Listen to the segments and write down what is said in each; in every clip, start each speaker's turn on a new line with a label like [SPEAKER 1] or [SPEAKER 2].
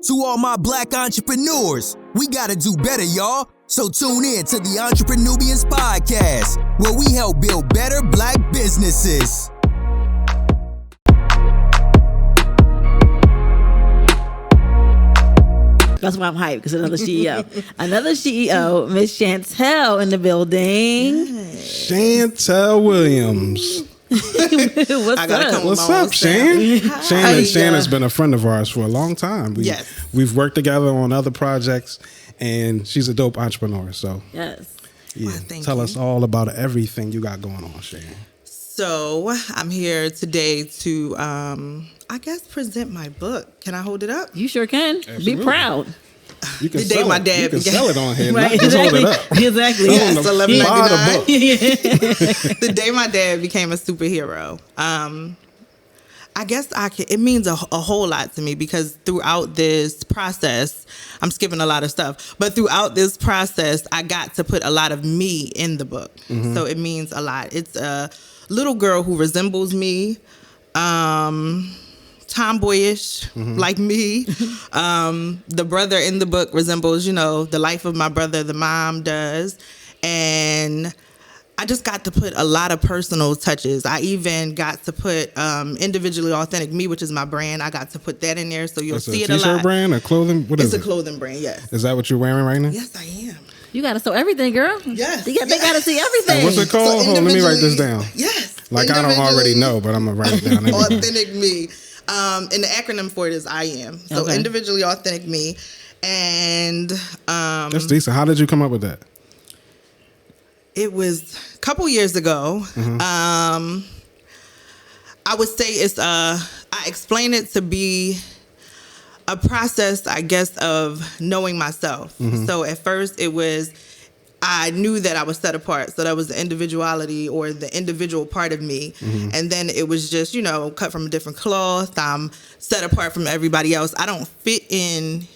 [SPEAKER 1] To all my black entrepreneurs, we gotta do better, y'all. So tune in to the EntrepreNUBIANS Podcast, where we help build better black businesses.
[SPEAKER 2] That's why I'm hyped, because another CEO. Another CEO, Miss Chantell in the building.
[SPEAKER 3] Chantell Williams.
[SPEAKER 2] What's
[SPEAKER 3] up, Shan? Shan has been a friend of ours for a long time. We've worked together on other projects, and she's a dope entrepreneur. So
[SPEAKER 2] yes,
[SPEAKER 3] yeah. Tell us all about everything you got going on, Shan.
[SPEAKER 4] So I'm here today to, I guess, present my book. Can I hold it up?
[SPEAKER 2] You sure can.
[SPEAKER 3] Absolutely.
[SPEAKER 2] Be proud.
[SPEAKER 3] You can
[SPEAKER 4] The day my dad
[SPEAKER 3] you can
[SPEAKER 4] began-
[SPEAKER 3] sell it on here,
[SPEAKER 2] Right,
[SPEAKER 3] not just hold it up.
[SPEAKER 2] Exactly.
[SPEAKER 4] Yes,
[SPEAKER 3] Buy the
[SPEAKER 4] $11.99. The day my dad became a superhero. I guess it means a whole lot to me, because throughout this process, I'm skipping a lot of stuff, but throughout this process, I got to put a lot of me in the book.
[SPEAKER 3] Mm-hmm.
[SPEAKER 4] So it means a lot. It's a little girl who resembles me, tomboyish, like me. The brother in the book resembles, the life of my brother, the mom does. And I just got to put a lot of personal touches. I even got to put individually authentic me, which is my brand. I got to put that in there, so you'll see it a lot.
[SPEAKER 3] It's a t-shirt brand or clothing? What is it?
[SPEAKER 4] It's a clothing brand, yes.
[SPEAKER 3] Is that what you're wearing right now?
[SPEAKER 4] Yes, I am.
[SPEAKER 2] You got to sew everything, girl.
[SPEAKER 4] Yes.
[SPEAKER 2] They got to see everything.
[SPEAKER 3] What's it called?
[SPEAKER 4] So
[SPEAKER 3] Hold on, let me write this down.
[SPEAKER 4] Yes.
[SPEAKER 3] Like I don't already know, but I'm going to write it down.
[SPEAKER 4] Authentic me. And the acronym for it is IAM. So
[SPEAKER 2] Okay.
[SPEAKER 4] individually authentic me. And
[SPEAKER 3] That's decent. How did you come up with that?
[SPEAKER 4] it was a couple years ago. I would say it's I explain it to be a process, I guess, of knowing myself. So at first it was, I knew that I was set apart. So that was the individuality, or the individual part of me. And then it was just, cut from a different cloth. I'm set apart from everybody else. I don't fit in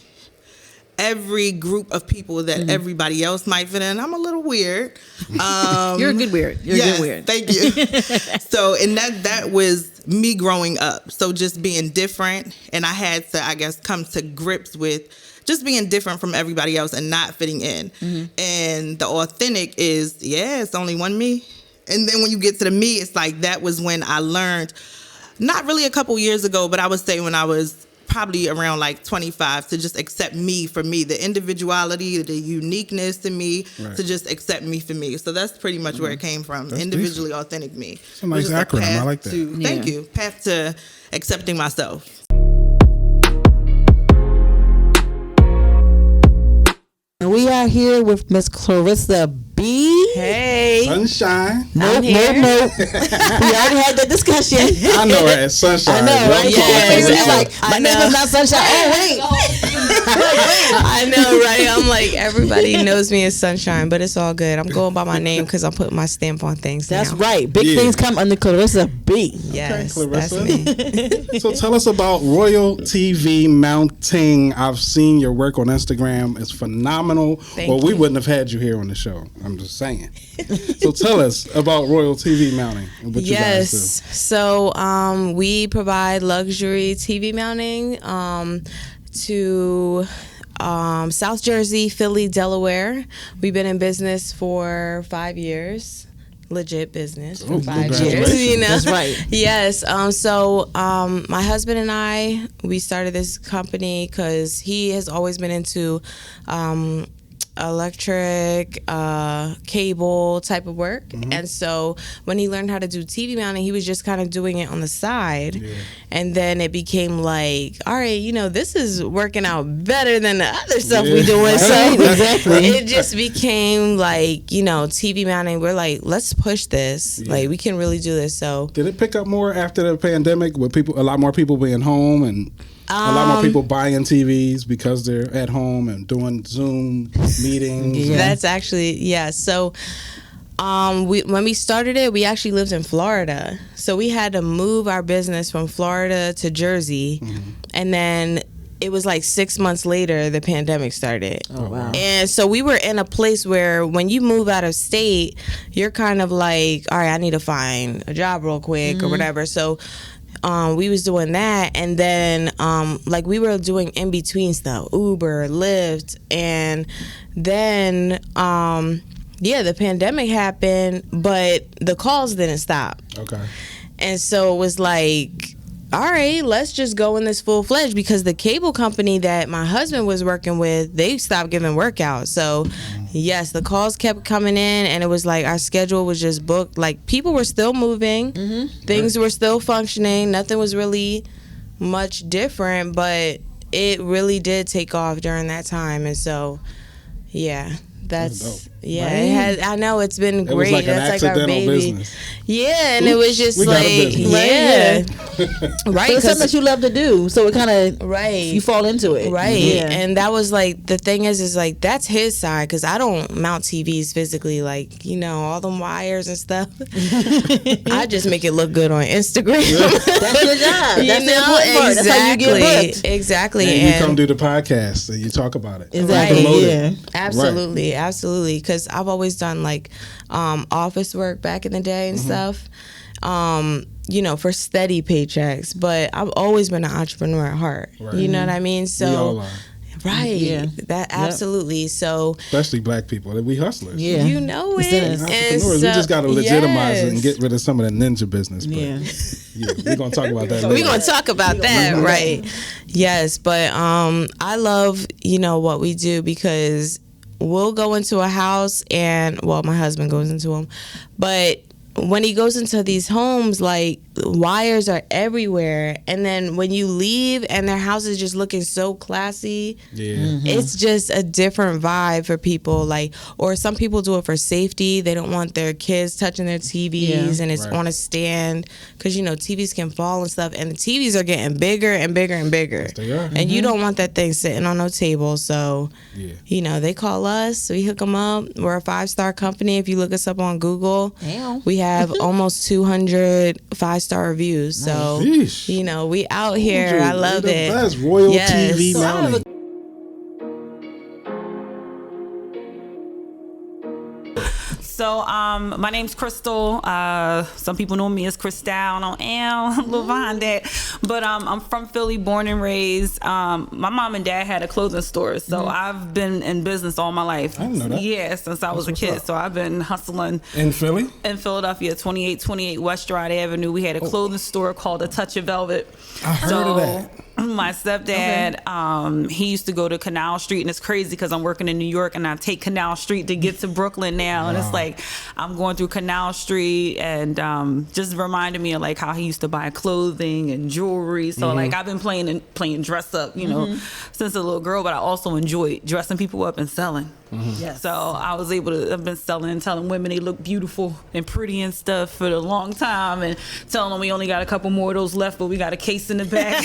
[SPEAKER 4] every group of people that everybody else might fit in. I'm a little weird.
[SPEAKER 2] You're a good weird. You're a good weird.
[SPEAKER 4] Thank you. So, and that was me growing up. So just being different. And I had to, I guess, come to grips with just being different from everybody else and not fitting in. And the authentic is, it's only one me. And then when you get to the me, it's like, that was when I learned, not really a couple years ago, but I would say when I was probably around like 25, to just accept me for me, the individuality, the uniqueness to me, to just accept me for me. So that's pretty much where it came from.
[SPEAKER 3] That's
[SPEAKER 4] individually authentic me.
[SPEAKER 3] It's a nice acronym. I like that.
[SPEAKER 4] Thank you. Path to accepting myself.
[SPEAKER 5] We are here with Miss Clarissa B.
[SPEAKER 2] Hey.
[SPEAKER 3] Sunshine.
[SPEAKER 5] Nope. We already had that discussion.
[SPEAKER 3] I know, right? Sunshine.
[SPEAKER 5] I know, right?
[SPEAKER 3] Yes.
[SPEAKER 5] Like, my name is not Sunshine. Oh, wait.
[SPEAKER 6] I know, right? I'm like, everybody knows me as Sunshine, but it's all good. I'm going by my name because I'm putting my stamp on things.
[SPEAKER 5] That's
[SPEAKER 6] now.
[SPEAKER 5] right. Big things come under Clarissa B.
[SPEAKER 6] Yes,
[SPEAKER 3] Okay,
[SPEAKER 6] that's
[SPEAKER 3] Clarissa.
[SPEAKER 6] me.
[SPEAKER 3] So tell us about Royal TV Mounting. I've seen your work on Instagram. It's phenomenal.
[SPEAKER 6] Thank
[SPEAKER 3] We
[SPEAKER 6] you.
[SPEAKER 3] wouldn't have had you here on the show. I'm just saying. So tell us about Royal TV Mounting and what you guys do.
[SPEAKER 6] So we provide luxury TV mounting to South Jersey, Philly, Delaware. We've been in business for 5 years. Legit business for 5 years.
[SPEAKER 3] Congratulations.
[SPEAKER 5] That's right.
[SPEAKER 6] Yes. So my husband and I, we started this company because he has always been into electric, cable type of work. And so when he learned how to do TV mounting, he was just kind of doing it on the side. And then it became like, all right, this is working out better than the other stuff we're doing. So it just became like, TV mounting. We're like, let's push this. Like, we can really do this. So
[SPEAKER 3] Did it pick up more after the pandemic with a lot more people being home and a lot more people buying TVs because they're at home and doing Zoom meetings?
[SPEAKER 6] That's actually, So when we started it, we actually lived in Florida. So we had to move our business from Florida to Jersey. And then it was like 6 months later, the pandemic started.
[SPEAKER 5] Oh, wow.
[SPEAKER 6] And so we were in a place where when you move out of state, you're kind of like, all right, I need to find a job real quick or whatever. So we was doing that, and then like we were doing in between stuff, Uber, Lyft, and then the pandemic happened, but the calls didn't stop.
[SPEAKER 3] Okay.
[SPEAKER 6] And so it was like, all right, let's just go in this full-fledged, because the cable company that my husband was working with, they stopped giving workouts. So yes, the calls kept coming in, and it was like our schedule was just booked. Like, people were still moving, things were still functioning, nothing was really much different, but it really did take off during that time. And so that's it has, I know it's been great.
[SPEAKER 3] It was like
[SPEAKER 6] that's
[SPEAKER 3] an
[SPEAKER 6] like our baby
[SPEAKER 3] business.
[SPEAKER 6] Yeah, and it was just like right,
[SPEAKER 2] it's something that you love to do, so it kind of you fall into it,
[SPEAKER 6] and that was like the thing is like that's his side, because I don't mount TVs physically, like, you know, all them wires and stuff. I just make it look good on Instagram.
[SPEAKER 2] That's your job. That's the important part. That's how you get booked.
[SPEAKER 6] Exactly.
[SPEAKER 3] And you come do the podcast and you talk about it.
[SPEAKER 6] Exactly. Absolutely. Because I've always done like office work back in the day and stuff, you know, for steady paychecks. But I've always been an entrepreneur at heart. You know what I mean? So,
[SPEAKER 3] we all are.
[SPEAKER 6] That absolutely. So,
[SPEAKER 3] especially black people, we hustlers.
[SPEAKER 6] You know it.
[SPEAKER 3] Entrepreneurs, we just got to legitimize it and get rid of some of the ninja business. But we're gonna talk about that later.
[SPEAKER 6] We're gonna talk about that, right? Yes, but I love, you know, what we do, because we'll go into a house and, well, my husband goes into them, but when he goes into these homes, like, wires are everywhere, and then when you leave and their house is just looking so classy, it's just a different vibe for people. Like, or some people do it for safety. They don't want their kids touching their TVs, and it's on a stand, because, you know, TVs can fall and stuff, and the TVs are getting bigger and bigger and bigger.
[SPEAKER 3] Yes, they are.
[SPEAKER 6] And you don't want that thing sitting on no table. So you know, they call us, we hook them up. We're a 5-star company. If you look us up on Google, we have almost 200 5-star reviews. So, you know, we out here. I love it.
[SPEAKER 3] That's Royal TV mounting.
[SPEAKER 7] So, my name's Crystal. Some people know me as Crystal. LaVaughn, but I'm from Philly, born and raised. My mom and dad had a clothing store, so I've been in business all my life.
[SPEAKER 3] I didn't know that.
[SPEAKER 7] Yeah, since I was a kid. So I've been hustling
[SPEAKER 3] in Philly,
[SPEAKER 7] in Philadelphia, 2828 West Stride Avenue. We had a clothing store called A Touch of Velvet.
[SPEAKER 3] I heard of that.
[SPEAKER 7] My stepdad, he used to go to Canal Street, and it's crazy because I'm working in New York and I take Canal Street to get to Brooklyn now, and it's like I'm going through Canal Street, and just reminded me of like how he used to buy clothing and jewelry. So like I've been playing dress up, you know, since a little girl, but I also enjoy dressing people up and selling. Yes. So I was able to, I've been selling and telling women they look beautiful and pretty and stuff for a long time, and telling them we only got a couple more of those left, but we got a case in the back.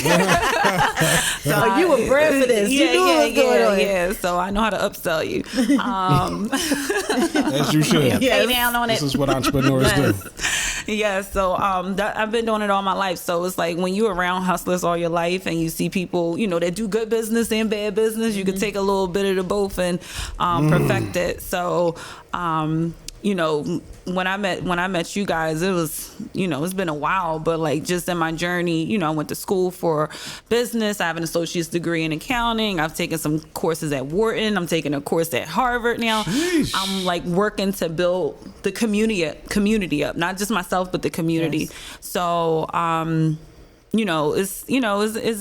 [SPEAKER 2] So you were bred for this. You knew what was going on.
[SPEAKER 7] Yeah. So I know how to upsell you.
[SPEAKER 3] As you should.
[SPEAKER 7] Pay down on it.
[SPEAKER 3] This is what entrepreneurs do.
[SPEAKER 7] Yeah, so I've been doing it all my life. So it's like when you're around hustlers all your life and you see people, you know, that do good business and bad business, you can take a little bit of the both and perfect it. So you know, when I met you guys, it was, you know, it's been a while, but like just in my journey, you know, I went to school for business. I have an associate's degree in accounting. I've taken some courses at Wharton. I'm taking a course at Harvard now. Sheesh. I'm like working to build the community up, not just myself, but the community. Yes. So, it's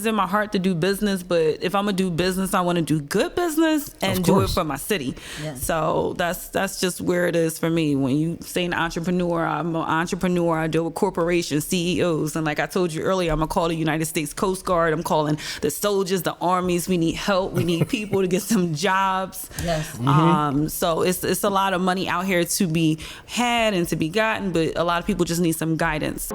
[SPEAKER 7] in my heart to do business, but if I'm gonna do business, I want to do good business and do it for my city. Yes. So that's just where it is for me. When you say an entrepreneur, I'm an entrepreneur. I deal with corporations, CEOs, and like I told you earlier, I'm gonna call the United States Coast Guard. I'm calling the soldiers, the armies. We need help. We need people to get some jobs. Yes. So it's a lot of money out here to be had and to be gotten, but a lot of people just need some guidance.